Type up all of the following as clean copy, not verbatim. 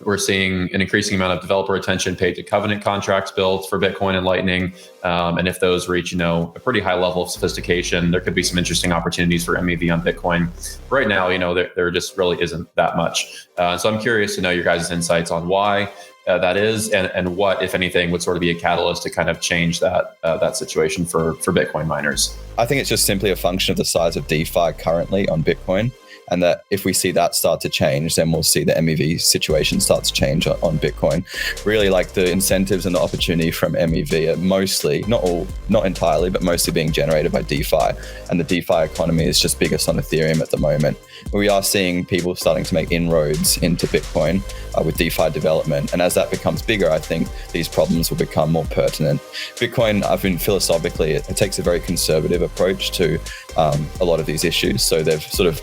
We're seeing an increasing amount of developer attention paid to covenant contracts built for Bitcoin and Lightning. And if those reach, a pretty high level of sophistication, there could be some interesting opportunities for MEV on Bitcoin. Right now, there just really isn't that much. So I'm curious to know your guys' insights on why that is, and what, if anything, would sort of be a catalyst to kind of change that situation for Bitcoin miners. I think it's just simply a function of the size of DeFi currently on Bitcoin. And that if we see that start to change, then we'll see the MEV situation start to change on Bitcoin. Really, like the incentives and the opportunity from MEV are mostly, not entirely, but mostly being generated by DeFi. And the DeFi economy is just biggest on Ethereum at the moment. We are seeing people starting to make inroads into Bitcoin with DeFi development. And as that becomes bigger, I think these problems will become more pertinent. Bitcoin, philosophically, it takes a very conservative approach to a lot of these issues. So they've sort of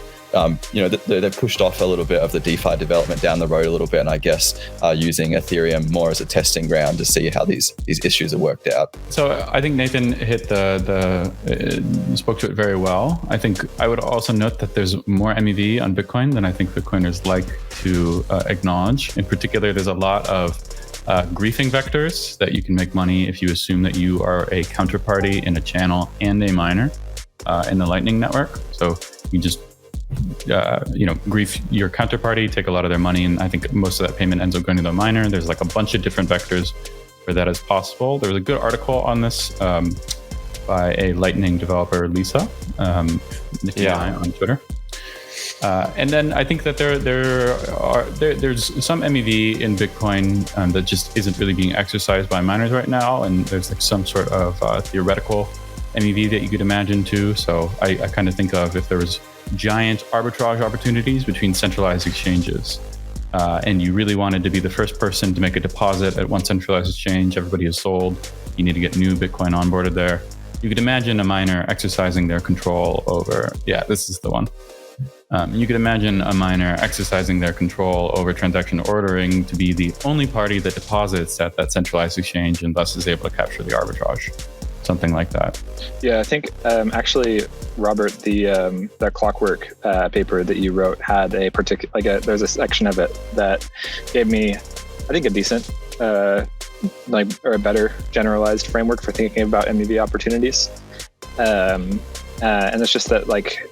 they've pushed off a little bit of the DeFi development down the road a little bit, and I guess using Ethereum more as a testing ground to see how these issues are worked out. So I think Nathan hit spoke to it very well. I think I would also note that there's more MEV on Bitcoin than I think Bitcoiners like to acknowledge. In particular, there's a lot of griefing vectors that you can make money if you assume that you are a counterparty in a channel and a miner in the Lightning Network. So you just grief your counterparty, take a lot of their money, and I think most of that payment ends up going to the miner. There's like a bunch of different vectors where that is possible. There was a good article on this by a Lightning developer, Lisa, Nikki and I on Twitter. And then I think that there's some MEV in Bitcoin that just isn't really being exercised by miners right now, and there's like some sort of theoretical MEV that you could imagine too. So I kind of think of if there was giant arbitrage opportunities between centralized exchanges, and you really wanted to be the first person to make a deposit at one centralized exchange, everybody is sold, you need to get new Bitcoin onboarded there. You could imagine a miner exercising their control over, this is the one. You could imagine a miner exercising their control over transaction ordering to be the only party that deposits at that centralized exchange and thus is able to capture the arbitrage. Something like that. Yeah, I think actually, Robert, the Clockwork paper that you wrote had a particular, there's a section of it that gave me, I think, a decent, or a better generalized framework for thinking about MEV opportunities. And it's just that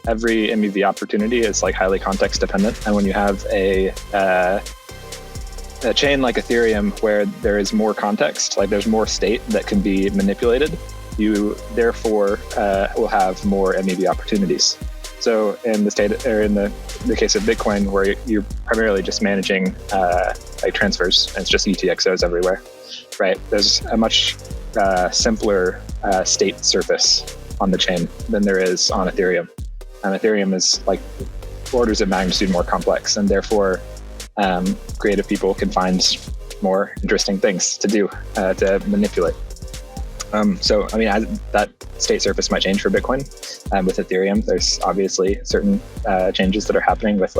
every MEV opportunity is highly context dependent, and when you have a chain like Ethereum where there is more context, there's more state that can be manipulated, you therefore will have more MEV opportunities. So in the case of Bitcoin, where you're primarily just managing transfers, and it's just UTXOs everywhere, right? There's a much simpler state surface on the chain than there is on Ethereum. And Ethereum is orders of magnitude more complex, and therefore creative people can find more interesting things to do to manipulate. That state surface might change for Bitcoin. With Ethereum, there's obviously certain changes that are happening with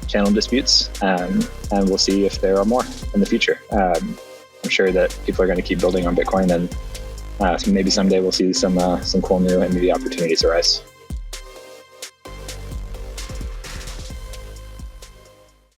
channel disputes, and we'll see if there are more in the future. I'm sure that people are going to keep building on Bitcoin, and maybe someday we'll see some cool new MEV opportunities arise.